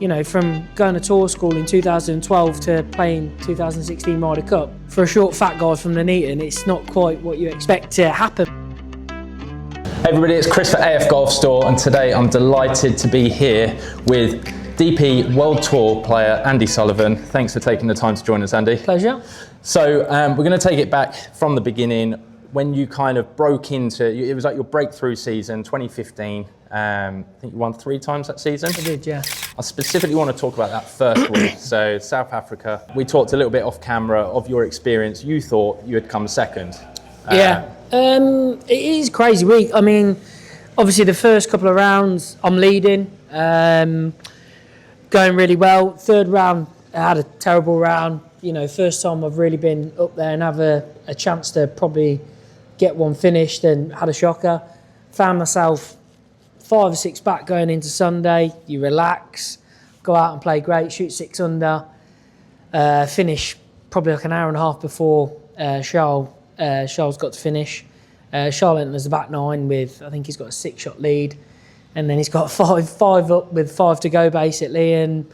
You know, from going to tour school in 2012 to playing 2016 Ryder Cup, for a short fat guy from Nuneaton, it's not quite what you expect to happen. Hey everybody, it's Chris for AF Golf Store, and today I'm delighted to be here with DP World Tour player Andy Sullivan. Thanks for taking the time to join us, Andy. Pleasure. So we're going to take it back from the beginning, when you kind of broke into, it was like your breakthrough season, 2015. I think you won 3 times that season. I did, yeah. I specifically want to talk about that first week. So South Africa, we talked a little bit off camera of your experience. You thought you had come second. Yeah, it is a crazy week. I mean, obviously the first couple of rounds I'm leading, going really well. Third round, I had a terrible round. You know, first time I've really been up there and have a chance to probably get one finished, and had a shocker. Found myself 5 or 6 back going into Sunday. You relax, go out and play great, shoot 6 under, finish probably like an hour and a half before Charles got to finish. Charles enters the back 9 with, I think he's got a 6-shot lead, and then he's got 5 up with 5 to go basically, and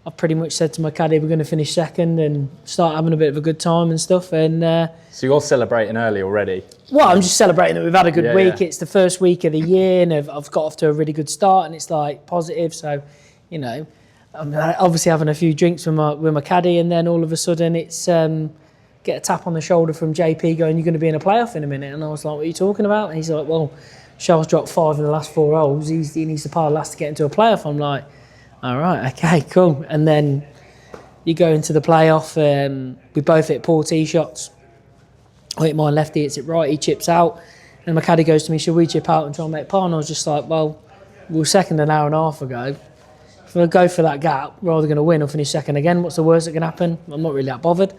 I've pretty much said to my caddy, we're going to finish second and start having a bit of a good time and stuff. And so you're celebrating early already? Well, I'm just celebrating that we've had a good week. Yeah. It's the first week of the year, and I've got off to a really good start, and it's like positive. So, you know, I'm obviously having a few drinks with my caddy, and then all of a sudden it's get a tap on the shoulder from JP going, you're going to be in a playoff in a minute. And I was like, what are you talking about? And he's like, well, Charles dropped 5 in the last 4 holes. He needs to par last to get into a playoff. I'm like, all right, okay, cool. And then you go into the playoff. We both hit poor tee shots. I hit my lefty, hits it right, he chips out. And my caddy goes to me, should we chip out and try and make par? And I was just like, well, we were second an hour and a half ago. If I go for that gap, we're either going to win or finish second again. What's the worst that can happen? I'm not really that bothered.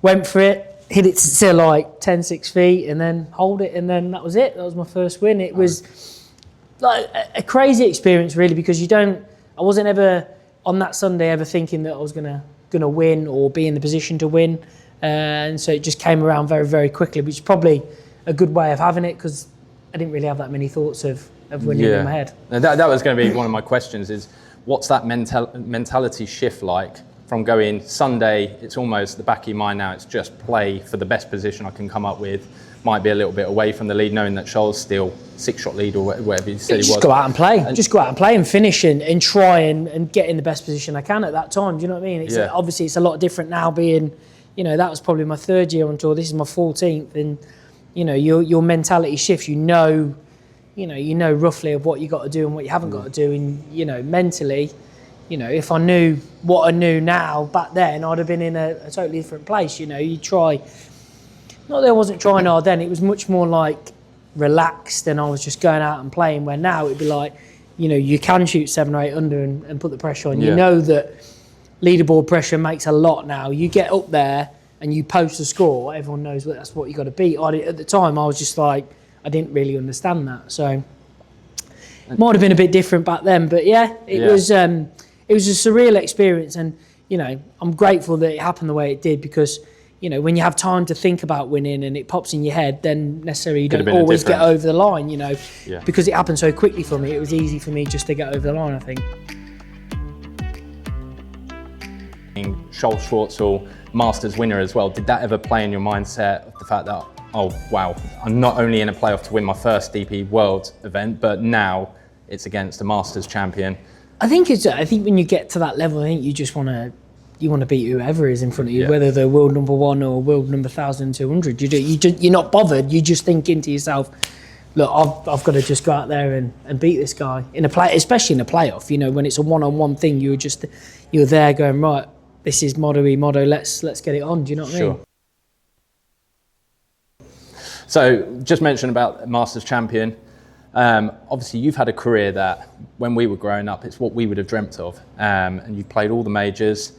Went for it, hit it to like 10, 6 feet, and then hold it, and then that was it. That was my first win. It was like a crazy experience, really, because I wasn't ever on that Sunday ever thinking that I was gonna win or be in the position to win, and so it just came around very, very quickly, which is probably a good way of having it, because I didn't really have that many thoughts of winning in my head. That was going to be one of my questions: is what's that mentality shift like from going Sunday? It's almost the back of your mind now. It's just play for the best position I can come up with. Might be a little bit away from the lead, knowing that Charles still 6-shot lead or whatever he said he was. Just go out and play. Just go out and play and finish and try and get in the best position I can at that time. Do you know what I mean? Obviously, it's a lot different now being, you know, that was probably my 3rd year on tour. This is my 14th. And, you know, your mentality shifts. You know roughly of what you got to do and what you haven't got to do. And, you know, mentally, you know, if I knew what I knew now back then, I'd have been in a totally different place. You know, you try... Not that I wasn't trying hard then, it was much more like relaxed, and I was just going out and playing, where now it'd be like, you know, you can shoot 7 or 8 under and put the pressure on. Yeah. You know that leaderboard pressure makes a lot now. You get up there and you post a score, everyone knows that's what you got to beat. At the time, I was just like, I didn't really understand that. So it might have been a bit different back then, but it was a surreal experience, and, you know, I'm grateful that it happened the way it did, because, you know, when you have time to think about winning and it pops in your head, then necessarily you don't always get over the line, you know. Yeah. Because it happened so quickly for me, it was easy for me just to get over the line, I think. Charles Schwartzel, Masters winner as well. Did that ever play in your mindset of the fact that, oh, wow, I'm not only in a playoff to win my first DP World event, but now it's against a Masters champion? I think when you get to that level, I think you just want to beat whoever is in front of you, whether they're world number 1 or world number 1,200. You're not bothered. You're just thinking to yourself, look, I've got to just go out there and beat this guy in especially in a playoff. You know, when it's a one-on-one thing, you're there going, right, this is motto. Let's get it on. Do you know what I mean? So just mention about Masters champion. Obviously, you've had a career that, when we were growing up, it's what we would have dreamt of, and you've played all the majors.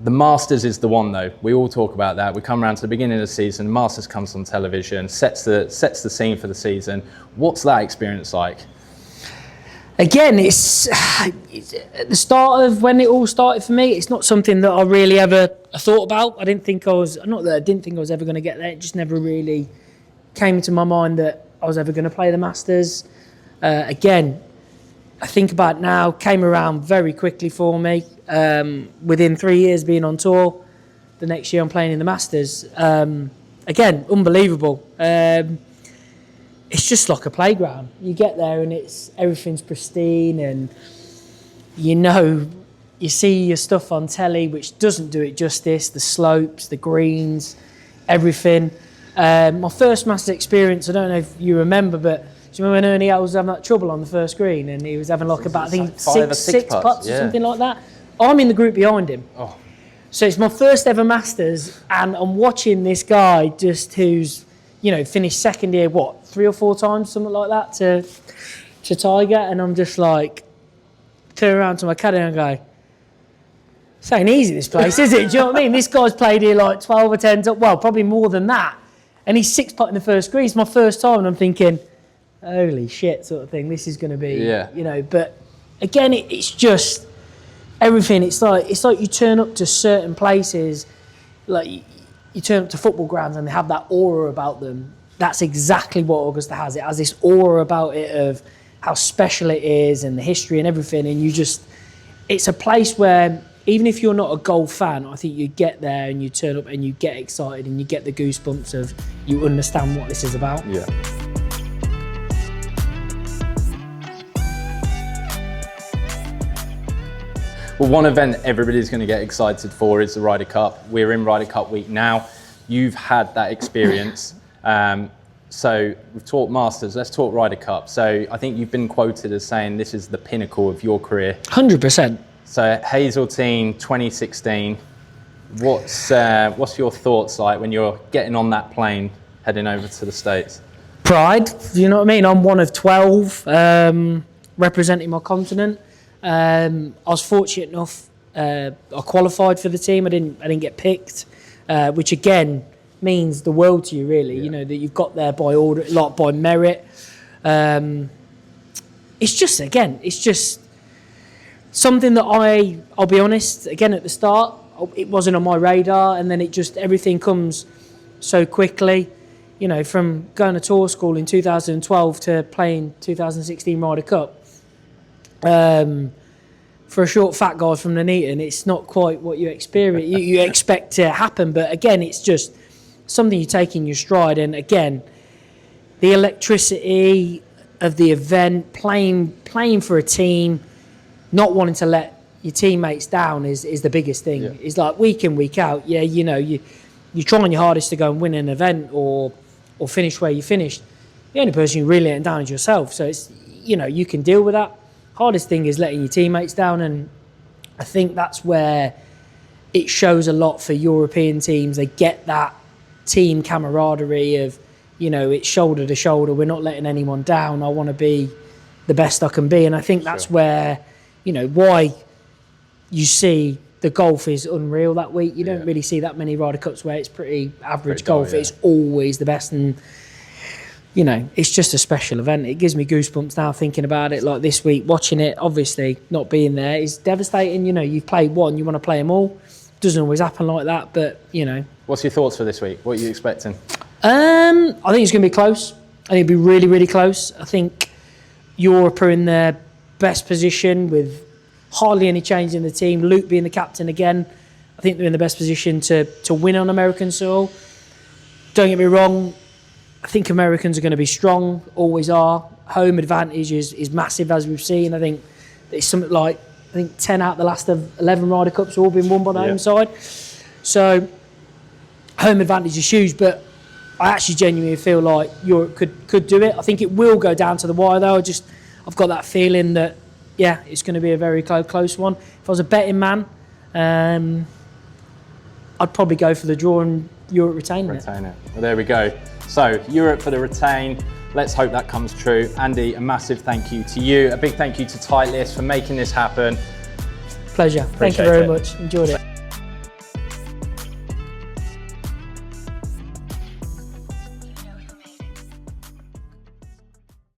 The Masters is the one, though. We all talk about that. We come around to the beginning of the season, Masters comes on television, sets the scene for the season. What's that experience like? Again, it's at the start of when it all started for me. It's not something that I really ever thought about. Not that I didn't think I was ever going to get there. It just never really came into my mind that I was ever going to play the Masters. Again, I think about now, came around very quickly for me. Within 3 years being on tour, the next year I'm playing in the Masters. Again, unbelievable. It's just like a playground. You get there and everything's pristine, and you see your stuff on telly, which doesn't do it justice. The slopes, the greens, everything. My first Masters experience, I don't know if you remember, but do you remember when Ernie was having that trouble on the first green and he was having like about, I think, six putts or something like that? I'm in the group behind him. Oh. So it's my first ever Masters, and I'm watching this guy just who's, finished second here, 3 or 4 times, something like that, to Tiger, and I'm just like, turn around to my caddy and I go, this ain't easy, this place, is it? Do you know what I mean? This guy's played here like 12 or 10, probably more than that, and he's 6-putting the first green. It's my first time, and I'm thinking, holy shit, sort of thing. This is going to be, But again, it's just everything. It's like you turn up to certain places, like you turn up to football grounds and they have that aura about them. That's exactly what Augusta has. It has this aura about it of how special it is and the history and everything. And it's a place where even if you're not a golf fan, I think you get there and you turn up and you get excited and you get the goosebumps of you understand what this is about. Yeah. Well, one event everybody's going to get excited for is the Ryder Cup. We're in Ryder Cup week now. You've had that experience. So we've talked Masters, let's talk Ryder Cup. So I think you've been quoted as saying this is the pinnacle of your career. 100%. So Hazeltine 2016, what's your thoughts like when you're getting on that plane heading over to the States? Pride, you know what I mean? I'm one of 12 representing my continent. I was fortunate enough, I qualified for the team. I didn't get picked, which again means the world to you, really. Yeah. That you've got there by order, like by merit. It's just something that I'll be honest. Again, at the start, it wasn't on my radar, and then everything comes so quickly. From going to tour school in 2012 to playing 2016 Ryder Cup. For a short fat guy from Nuneaton, it's not quite what you experience. you expect to happen, but again, it's just something you take in your stride. And again, the electricity of the event, playing for a team, not wanting to let your teammates down is the biggest thing. Yeah. It's like week in, week out. Yeah, you're trying your hardest to go and win an event or finish where you finished. The only person you really letting down is yourself. So it's you can deal with that. Hardest thing is letting your teammates down, and I think that's where it shows a lot for European teams. They get that team camaraderie of, it's shoulder to shoulder. We're not letting anyone down. I want to be the best I can be, and I think that's where, why you see the golf is unreal that week. You don't really see that many Ryder Cups where it's pretty average golf. It's always the best, and it's just a special event. It gives me goosebumps now thinking about it. Like this week, watching it, obviously not being there is devastating. You've played one, you want to play them all. Doesn't always happen like that, but What's your thoughts for this week? What are you expecting? I think it's going to be close. I think it'll be really, really close. I think Europe are in their best position with hardly any change in the team. Luke being the captain again, I think they're in the best position to win on American soil. Don't get me wrong, I think Americans are going to be strong, always are. Home advantage is massive, as we've seen. I think it's something like 10 out of the last 11 Ryder Cups have all been won by the home side. So home advantage is huge, but I actually genuinely feel like Europe could do it. I think it will go down to the wire, though. I've got that feeling that, it's going to be a very close one. If I was a betting man, I'd probably go for the draw and Europe retain it. Well, there we go. So Europe for the retain. Let's hope that comes true. Andy, a massive thank you to you. A big thank you to Titleist for making this happen. Pleasure. Thank you very much. Enjoyed it.